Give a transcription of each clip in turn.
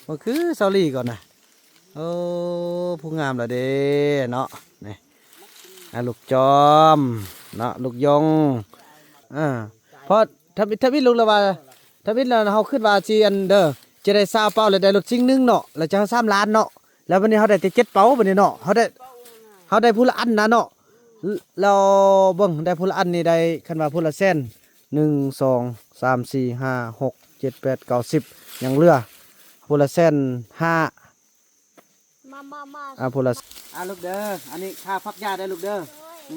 มันคือเซาลี่ก่อนนะโอ้ผู้งามละเด้เนาะนี่ลูกจอมเนาะลูกยงเพราะถ้าวิทย์ลงแล้วว่าถ้าวิทย์แล้วเขาขึ้นว่าจีอันเด้อจะได้ซาเป้าเลยได้รถชิงนึงเนาะแล้วจะ3 ล้านเนาะแล้ววันนี้เขาได้แต่7 เป้าวันนี้เนาะเขาได้ผู้ละอันนะเนาะเราเบิ่งได้ผู้ละอันนี่ได้คันว่าผู้ละแสน1 2 3 4 5 6 7 8 9 10ยังเหลือผู้ละ1,500,000ผู้ละลูกเด้ออันนี้ค่าพักยาได้ลูกเด้อ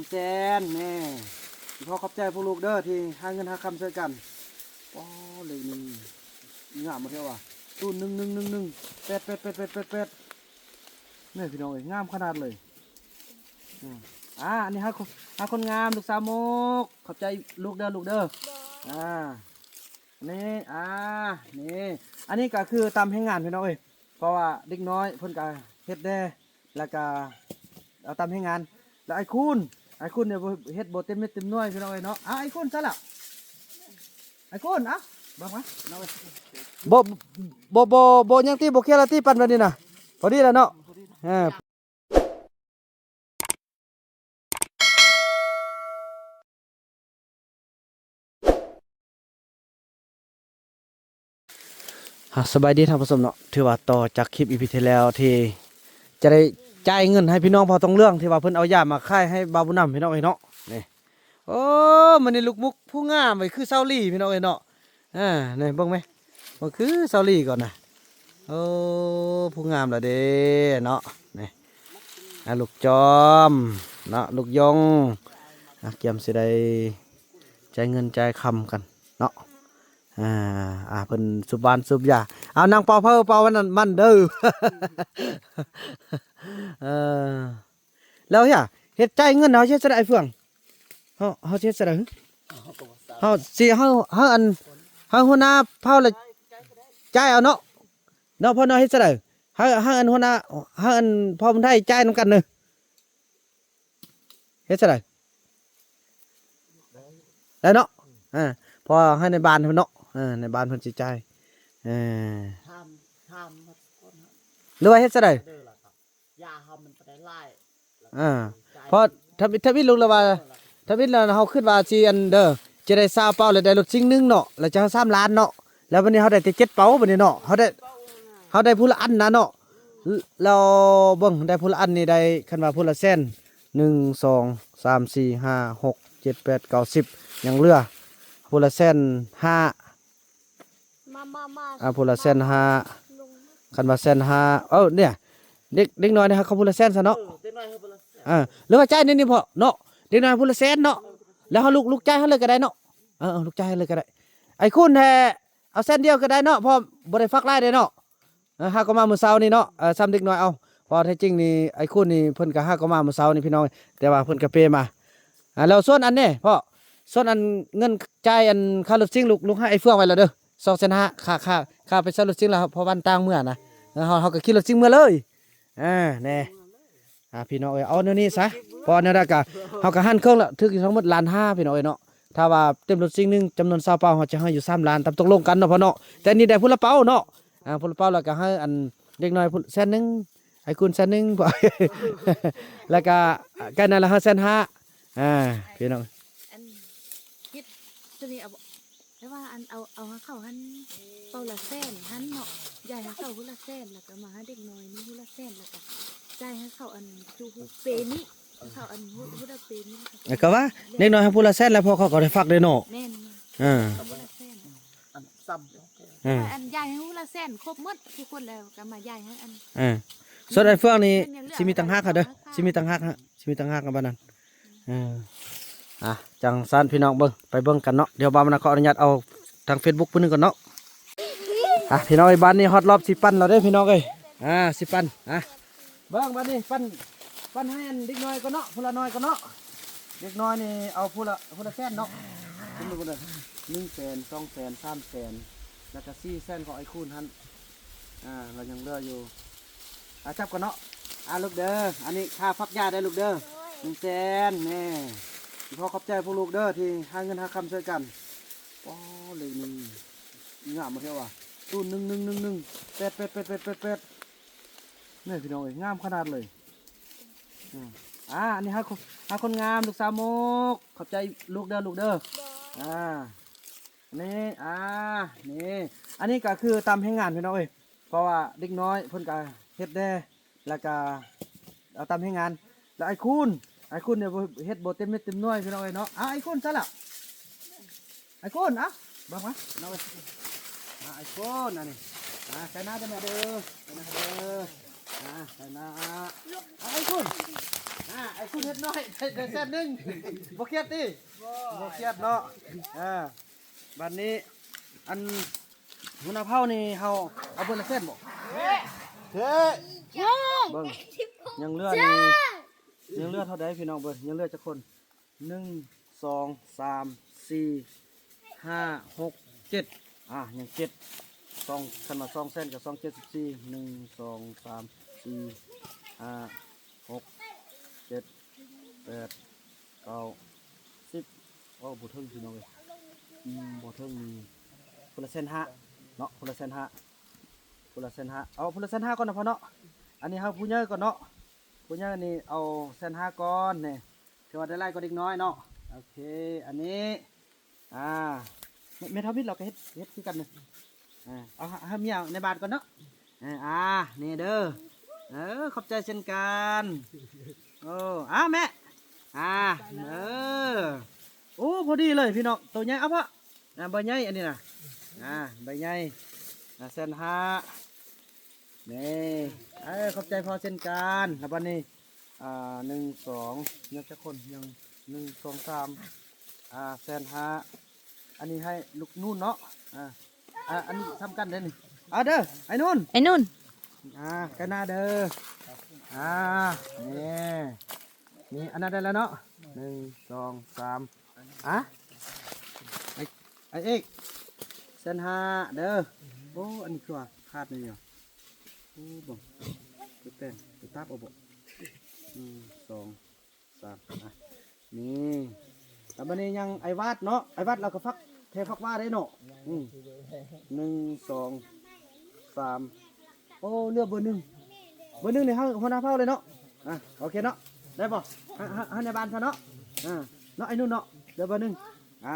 100,000แน่พ่อขอบใจพวกลูกเด้อที่หาเงินหาคำช่วยกันอ๋อเลยนี่งามมาเท่าว่ะตู้1 1 1 1 1 8 8 8 8 8 8นี่พี่น้องเอ้ยงามขนาดเลยอันนี้หาคนงามลูกสาวมุกขอบใจลูกเด้อนี่นี่อันนี้ก็คือตามให้งานพี่น้องเอ้ยเพราะว่าเด็กน้อยเพิ่นก็เฮ็ดได้แล้วก็เอาตามให้งานแล้วไอ้คุณเนี่ยเฮ็ดบ่เต็มเม็ดเต็มหน่วยพี่น้องเอ้ยเนาะไอ้คุณซะละไอ้คุณบังมาน้องเอ้ยบ่ยังที่บ่เคลียร์ละที่ปั่นวันนี้น่ะพอดีแล้วเนาะสบายดีท่านผู้ชมเนาะถือว่าต่อจากคลิปอีพีที่แล้วที่จะได้จ่ายเงินให้พี่น้องพอต้องเรื่องที่ว่าเพิ่นเอายามาค่ายให้บาวบุญนำพี่น้องเอ้ยเนาะนี่โอ้มันนี่ลูกมุกผู้งามไปคือเซาลี่พี่น้องเอ้ยเนาะนี่เบิ่งไหมมันคือเซาลี่ก่อนนะโอ้ผู้งามละเด้เนาะนี่ลูกจอมเนาะลูกยงเกี่ยมสิได้จ่ายเงินจ่ายคำกันเนาะเพิ่นสุบานสุบยาเอานางเป่าวันนั้นมันเด้อ แล้วเฮียเฮ็ดใจเงินเฮาเฮ็ดซะได้เฟื่องเฮาเฮ็ดซะได้เฮาสิเฮาอันเฮาหัวหน้าเผาละจ่ายเอาเนาะพ่อเนาะเฮ็ดซะได้เฮาอันหัวหน้าเฮาอันพ่อมันได้จ่ายนำกันเด้อเฮ็ดซะได้ได้เนาะพอให้ในบ้านเพิ่นเนาะในบ้านเพิ่นสิจ่ายหรือว่าเฮ็ดซะได้ยาเฮามันไปไล่เพราะถ้าวิทย์ลงแล้วว่าถ้าวิทย์แล้วเฮาขึ้นว่าสิอันเด้อจะได้20 เป้าเลยได้รถชิงนึงเนาะแล้วจะ3 ล้านเนาะแล้ววันนี้เฮาได้แต่7 เป้าบัดนี้เนาะเฮาได้ผู้ละอันนะเนาะเราเบิ่งได้ผู้ละอันนี่ได้คันว่าผู้ละแสน1 2 3 4 5 6 7 8 9 10ยังเหลือผู้ละ1,500,000ผู้ละ1,500,000คันว่า1,500,000เนี่ยเด็กน้อยนะครับเขาพูดละ100,000ซะเนาะหรือว่าจ่ายนี่พอเนาะเด็กน้อยพูดละ100,000เนาะแล้วเขาลูกจ่ายเขาเลยก็ได้เนาะลูกจ่ายเลยก็ได้ไอ้คุณแท้เอา100,000เดียวก็ได้เนาะพอบ่ได้ฟักไล่ได้เนาะหาก็มามื้อเช้านี่เนาะซ้ำเด็กน้อยเอาพอแท้จริงนี่ไอ้คุณนี่เพิ่นก็หาก็มามื้อเช้านี่พี่น้องแต่ว่าเพิ่นก็เปมาแล้วส่วนอันนี้พ่อส่วนอันเงินจ่ายอันค่ารถซิ่งลูกให้ไอ้เฟื่องไว้แล้วเด้อ2,500,000ค่าไปซื้อรถซิ่งแล้วพอวันต่างเมื่อนะเขาก็ขี่รถซิ่งเมื่อเลยแน่พี่น้องเอ้ยเอาเนื้อนี้ซะพอเนื้อได้กะเขาก็หั่นเครื่องละถึงทั้งหมด1,500,000พี่น้องเอ้ยเนาะถ้าว่าเต็มรถซิ่งนึงจำนวน20 เป้าเขาจะให้อยู่3 ล้านตามตกลงกันเนาะพ่อเนาะแต่นี่ได้ผู้ละเป้าเนาะผู้ละเป้าแล้วก็ให้อันเด็กน้อย100,000ไอ้คุณ100,000บ่ แล้วก็กันนั่นละ1,500,000พี่น้องอันคิดตัวนี้เอาแต่ว่าอันเอาเข้าหันเป้าละ100,000หันเนาะใหญ่ให้เข้าผู้ละ100,000แล้วก็มาหาเด็กน้อยนี่ผู้ละ100,000แล้วก็จ่ายให้เข้าอันจูเปนี้เข้าอันผู้ละเปนี้ก็ว่าเด็กน้อยให้ผู้ละ100,000แล้วพอเขาก็ได้ฟักได้เนาะแม่นผู้ละ100,000อันซ้ำอันใหญ่ให้ผู้ละ100,000ครบหมดทุกคนแล้วก็มาใหญ่ให้อันส่วนไอ้เฟื่องนี่สิมีต่างหากค่ะเด้อสิมีต่างหากฮะสิมีต่างหากกันบ้านนั้นจังซันพี่น้องไปเบิ่งกันเนาะเดี๋ยวบ้านมันขออนุญาตเอาทาง Facebook พุ่นนึงก่อนเนาะพี่น้องไอ้บ้านนี้ฮอตรอบ10 ปั้นเราได้พี่น้องเอ้ย10 ปั้นเบิ่งบ้านนี้ปั้นให้เด็กน้อยก็เนาะผู้ละน้อยก็เนาะเด็กน้อยนี่เอาผู้ละ100,000เนาะคุณดูกันเลย100,000 200,000 300,000แล้วก็400,000ของไอ้คูณหันเรายังเหลืออยู่จับกันเนาะลูกเด้ออันนี้ค่าพักยาได้ลูกเด้อ100,000นี่พ่อขอบใจพวกลูกเด้อที่หาเงินหาคำช่วยกันอ๋อเลยนี่งามมาเท่าว่ะ ตู้111เป็ดนี่พี่น้องเอ้ยงามขนาดเลยอันนี้หาคนงามลูกสาวมุกขอบใจลูกเด้อนี่นี่อันนี้ก็คือตามให้งานพี่น้องเอ้ยเพราะว่าเด็กน้อยเพิ่นก็เฮ็ดได้แล้วก็เอาตามให้งานแล้วไอ้คุณเนี่ยเฮ็ดบ่เต็มเม็ดเต็มหน่วยพี่น้องเอ้ยเนาะไอ้คุณซะแล้วไอ้คุณบังมาน้องเอ้ยไอ้คุณอันนี้ใส่หน้าได้ไหมเด้อใส่หน้าเไอ้คุณเฮ็ดน้อยได้แซ่บนึงบ่เครียดติบ่เครียดเนาะบัดนี้อันหัวหน้าเผานี่เฮาเอาเบิ่งละเส้นบ่เฮ้เบิ่งยังเหลือนี่ยังเหลือเท่าใดพี่น้องเบิ่งยังเหลือจักคน1 2 3 4 5 6 7ยัง7สองคันมา2เส้นกับ274 1 2 3 4 5 6 7 8 9 10บ่ถึงพี่น้องเอ้ยบ่ถึงมีคนละเส้นห้าเนาะคนละเส้นห้าเอาคนละเส้นห้าก่อนนะพ่อเนาะอันนี้ครับผู้ใหญ่ก่อนเนาะผู้ใหญ่นี่เอาเส้นห้าก่อนนี่ถือว่าได้ไล่ก็เด็กน้อยเนาะโอเคอันนี้เมทัลพิษเราก็เฮ็ดคือกันเลยเอาให้เมียในบาทก่อนเนาะนี่เด้อขอบใจเช่นกันโอ้แม่โอ้พอดีเลยพี่น้องตัวใหญ่เอาพ่อใบใหญ่อันนี้นะใบใหญ่เส้นห้านี่ขอบใจพอเช่นกันแล้ววันนี้1 2ยังจะคนยัง1 2 3เส้นห้าอันนี้ให้ลูกนู่นเนาะอันนี้ทำกันเด้อนี่เด้อไอ้นู่นกันหน้าเด้อนี่อันนั้นได้แล้วเนาะ1 2 3ไอ้เอกเส้นห้าเด้อโอ้อันนี้คือว่าขาดเลยเหรอโอ้บ่ตัวเต้นตัวตับเอาบ่1 2 3นี่แต่บัดนี้ยังไอ้วัดเนาะไอ้วัดเราก็เทฟักว่าได้เนาะ1 2 3โอ้เลือกเบอร์ 1ในห้องหัวหน้าเผาเลยเนาะโอเคเนาะได้ป่ะให้ในบ้านซะเนาะเนาะไอ้นู่นเนาะเลือกเบอร์ 1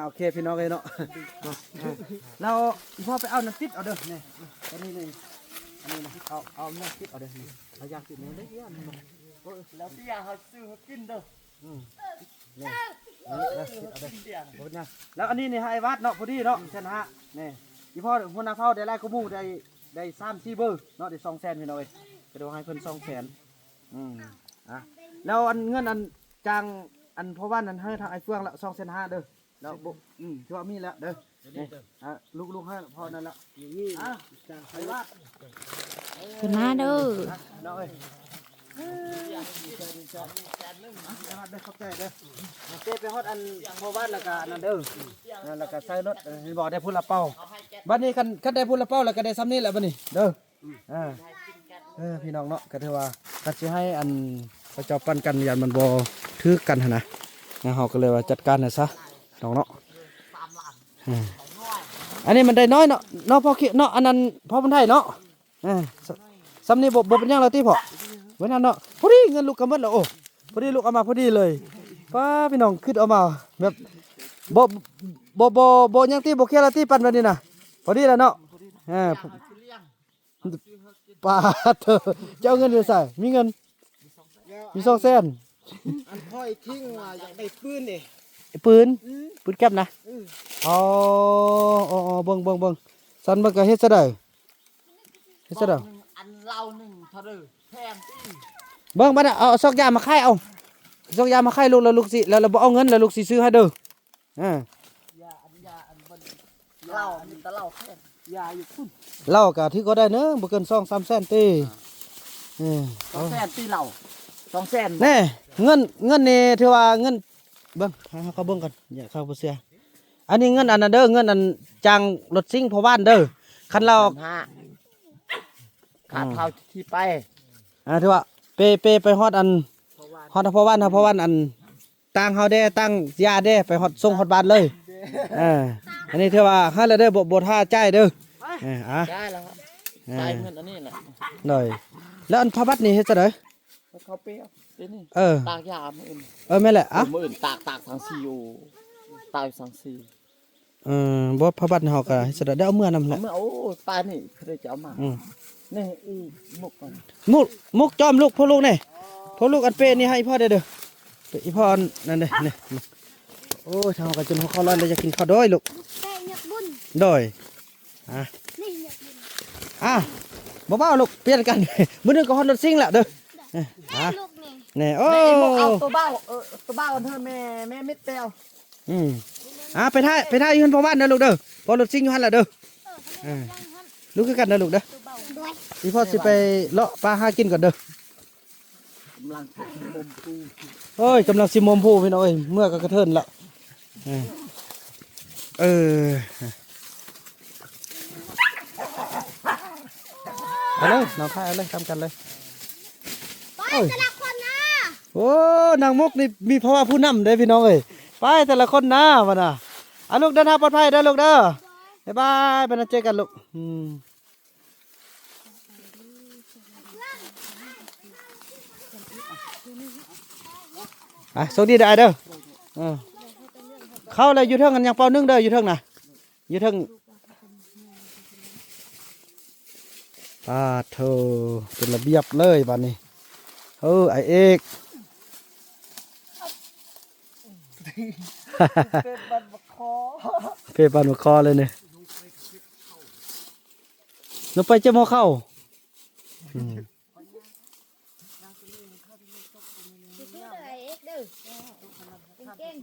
โอเคพี่น้องเลยเนาะเราพ่อไปเอาน้ำติดเอาเด้อนี่อันนี้นี่อันนี้นะเอาน้ำติดเอาเด้อนี่เอายาติดนี่ได้เยอะแล้วที่ยาเขาซื้อเขากินเด้อนี่แล้วอันนี้นี่ให้วัดเนาะพอดีเนาะเช่นฮะนี่พี่พ่อหัวหน้าเผาได้ไล่กระมูได้3-4เบอร์เนาะได้200,000พี่น้องเลยก็ได้ให้เพิ่น200,000แล้วอันเงินอันจางอันเพราะว่านั้นให้ทางไอ้เฟืองละ2,500,000เด้อแล้วที่ว่ามีแล้วเด้อนี่ลูกให้พอนั่นละไอ้วัด ขึ้นมาเด้อ เนาะเอ้ยได้ขอบใจเด้อเจ๊ไปฮอดอันพอบ้านแล้วก็นั่นเด้อแล้วก็ใส่รถบอกได้พุ่นละเป้าบัดนี้คันได้พุ่นละเป้าแล้วก็ได้ซ้ำนี้แหละบัดนี้เด้อพี่น้องเนาะก็ถือว่าคันสิให้อันพระเจ้าปั้นกันยันมันบ่ถือกันหั่นนะเฮาก็เลยว่าจัดการให้ซะน้องเนาะอันนี้มันได้น้อยเนาะพอคิดเนาะอันนั้นพอมันได้เนาะซ้ำนี้บ่เป็นหยังแล้วติพ่อเว้นนั่นเนาะพอดีเงินลูกก็หมดแล้วโอ้พอดีลูกเอามาพอดีเลยป้าพี่น้องคิดเอามาแบบบ่ยังตีบ่เคลียร์ละตีปั่นแบบนี้นะพอดีแล้วเนาะป้าเธอจะเอาเงินไปใส่มีเงินมี200,000อันค่อยทิ้งว่าอยากได้ปืนนี่ปืนแก๊ปนะอ๋อเบิ่งสันมันก็เฮ็ดซะได้อันเรา1เท่าเด้อแพงเบิ่งบัดเอาซอกยามาขายเอาซอกยามาขายลูกแล้วลูกสิแล้วบ่เอาเงินแล้วลูกสิซื้อให้เด้อยาอันบนเรามีแต่เราแค่ยาอยู่พุ่นเหล้าก็ที่ก็ได้เนอะบ่เกิน2-3 แสนตี200,000ตีเรา200,000แน่เงินนี่ถือว่าเงินเบิ่งให้เขาเบิ่งก่อนอย่าเข้าบ่เสียอันนี้เงินอันนั้นเด้อเงินอันจ้างรถซิ่งพ่อบ้านเด้อคันเราขาดเผาที่ไปถือว่าไปฮอดอันฮอดพ่อบ้านอันตั้งเฮาได้ตั้งยาได้ไปฮอดส่งฮอดบ้านเลยอันนี้ถือว่าให้แล้วเด้อบ่ท่าจ่ายเด้อ อ่ะ ได้แล้วครับตายเหมือนอันนี้แหละ หน่อยแล้วอันพระบัตรนี่เฮ็ดจังได๋ เขาเปรี้ยวเดี๋ยวนี่ เออ ตากยามืออื่น แม่นแหละอ่ะ มืออื่นตากสังซีอยู่ตากสังซี บ่พระบัตรนี่เฮาก็เฮ็ดจังได๋ได้เอาเมื่อนำแหละ เมื่อโอ้ปลานี่เขาจะเอามา อืม นี่อีมุกก่อน มุกจอมลูกพ่อลูกนี่พ่อลูกอันเป้นี่ให้อีพ่อเด้อเด้ออีพ่ออันนั่นเด้นี่โอ้ยทางเราก็จนหัวเข้าร้อนเลยจะกินข้าวด้วยลูก แต่อยากบุญ ด้วยอ่ะ นี่อยากบุญ อ่ะบ่าวๆลูกเปลี่ยนกัน มื้อนึงก็ฮอดรถซิ่งแล้วเด้ออ่ะ ลูกนี่ นี่โอ้ นี่มุกเอาตัวเบ้าตัวเบ้าเธอแม่มิดเตียว อืมไปท่าอยู่หั่นพ่อบ้านเด้อลูกเด้อพอรถซิ่งอยู่หั่นแหละเด้อลูกคือกันเด้อลูกเด้อ ด้วย อีพ่อสิไปเลาะปลาหากินก่อนเด้อก ำลังมุมปู โอ้ยกำลังสิมอมผู้พี่น้องเอ้ยเมื่อก็กระเทินละเออเอาเลยน้องพายเอาเลยทำกันเลย ไปแต่ละคนนะ โอ้นางมกนี่มีภาวะผู้นำเด้อพี่น้องเอ้ยไปแต่ละคนนะวะน่ะเอาลูกเดินทางปลอดภัยเด้อลูกเด้อบ๊ายบายไปนะเจอกันลูกสวัสดีได้เด้อเข้าเลยอยู่เทิงกันยังเป่านึ่งเด้ออยู่เทิงน่ะอยู่เทิงเธอเป็นระเบียบเลยบัดนี้ไอเอก เป็นบันบกคอ เพปันหัวคอเลยเนี่ยลงไปเจ้าหม้อเข้า ชื่ออะไรเอ็กเด้อเก่ง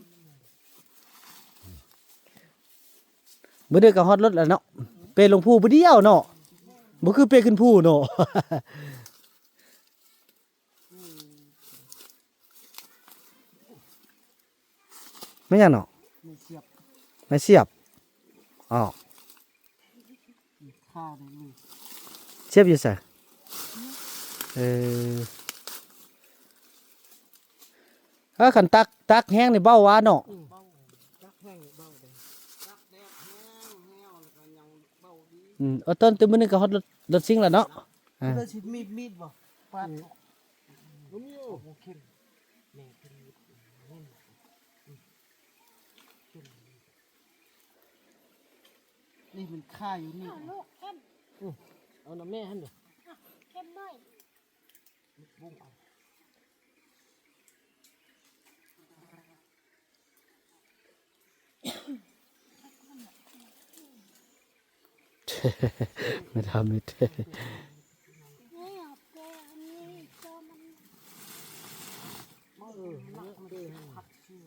เมื่อเดือนก็ฮอดรถแล้วเนาะเปลงผู้ผู้เดียวเนาะบ่คือเปขึ้นผู้เนาะ ไม่ยังเนาะ มีเสียบ ไม่เสียบอ๋อ ข้าวนี่มี เสียบอยู่ไสถ้าขันตักแห้งในเบ้าหวานเนาะ รักแห้งเบาเลยรักแดดแห้งแล้วก็ยังเบาดี ต้นตัวมื้อนึงก็ฮอดรถซิ่งแล้วเนาะ เลยชิดมีดบ่ปาดลูกมีโอ้เข้มแม่เป็นนี่มันฆ่าอยู่นี่ ลูกเข้ม เอาน้ำแม่ให้หน่อย เข้มหน่อย บุ้งเอา ไม่ทำไม่เท่ นี่เอาแกอันนี้ก็มัน นักเดินผักชี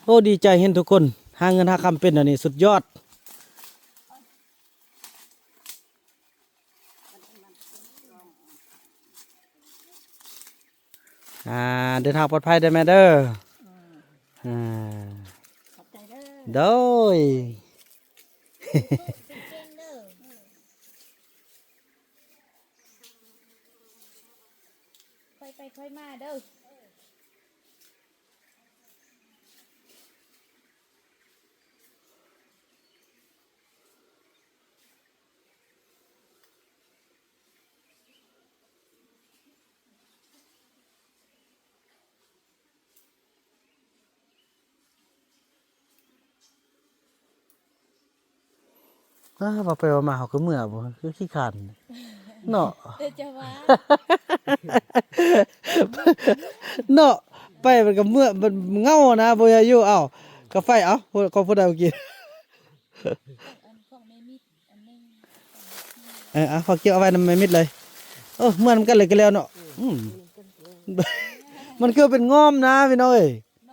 โอ้ดีใจเห็นทุกคนหาเงินหาคำเป็นอันนี้สุดยอดเดินทางปลอดภัยได้ไหมเด้อขอบใจเด้อ โดย เก่งเด้อค่อยไปค่อยมาเด้อ มาไปมาเขาก็เมื่อบ่คือขี้ขันเนาะ เดี๋ยวจะว่า เนาะไปมันก็เมื่อมันเงานะบ่อยากอยู่เอ้ากาแฟเอ้าขอผู้ใดเอากิน อันของแม่มิดอันนึง ขอเกี่ยวเอาไว้นำไม่มิดเลยเมื่อนำกันเลยก็แล้วเนาะมันคือเป็นง้อมนะพี่น้อย โน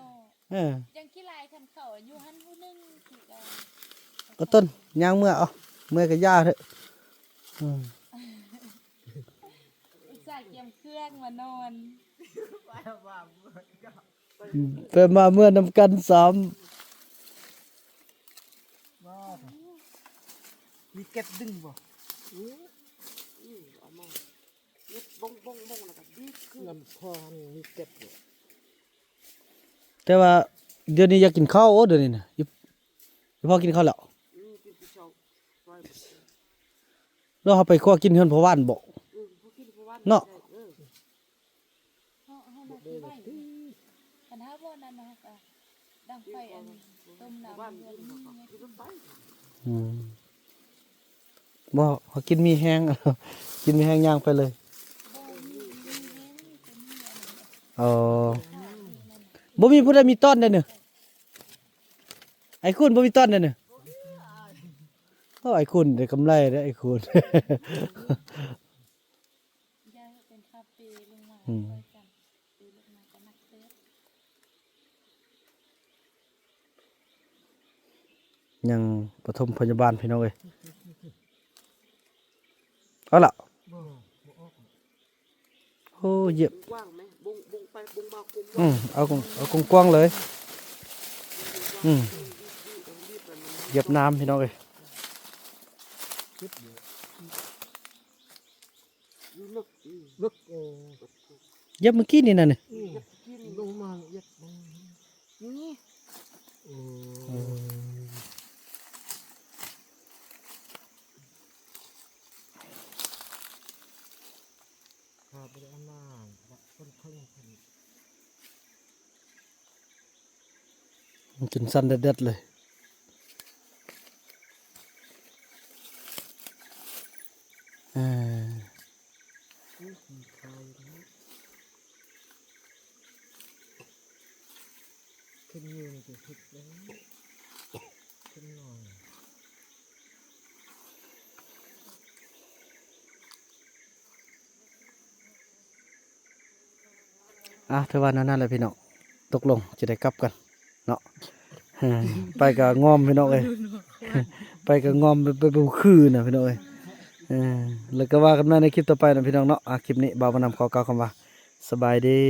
อ ยังขี้ลายคันเขาอยู่หันผู้นึงขี่กัน ก็ต้นยางเมื่อเอาเมื่อก็ย่าเถอะ อุตส่าห์เตรียมเครื่องมานอน ไปมาเมื่อนำกันสาม มีเก็บดึงบ่ บ้งแล้วก็ดีขึ้นลำคอมีเจ็บอยู่ แต่ว่าเดี๋ยวนี้อยากกินข้าวโอ้เดี๋ยวนี้น่ะอีพ่อกินข้าวแล้ว กินที่เช้าไป แล้วเฮาไปคั่วกินเฮือนพ่อบ้านบ่ พวกกินเพราะว่า เนาะ เฮามาที่ไว้คันหาบ่นั้นเนาะก็ดังไฟอันต้มน้ำ บ้าน เดือ กิ น น นี้ เขากินไป อืมบ่เฮากินมีแห้ง กินมีแห้งย่างไปเลย บ่มีแฮงมีแต่มีอันนี้ เออบ่มีผู้ใดมีต้นเด้อเน่ะไอ้คุณบ่มีต้นเด้อเน่ะโอ้ไอ้คุณได้กำไรเด้อไอ้คุณ ยายเป็นคาเฟ่ลงมา อืม ไปกันปีลงมาก็นักเตะ ยังปฐมพยาบาลพี่น้องเอ้ยเอาล่ะ บ่ออก โอ้เยี่ยม กว้างไหมบุ้งไปบุ้งมากุ้ง เอากว้างๆเลย เหยียบน้ำพี่น้องเอ้ย ลึก เหยียบเมื่อกี้นี่น่ะนี่ กินลงมาเย็บนี่ข้าไปเอามาคนครึ่งคน มันจนสั่นเด็ดๆเลยอ่า ขึ้นยืนจะขึ้นแล้วขึ้นหน่อย ถือว่านั่นแหละพี่น้องตกลงจะได้กลับกันเนาะไปกับงอมพี่น้องเอ้ย ไปกับงอมไปบุคือนะพี่น้องเอ้ยแล้วก็ว่ากันมาในคลิปต่อไปนะพี่น้องเนาะคลิปนี้บ่าวมานำขอกล่าวคำว่าสบายดี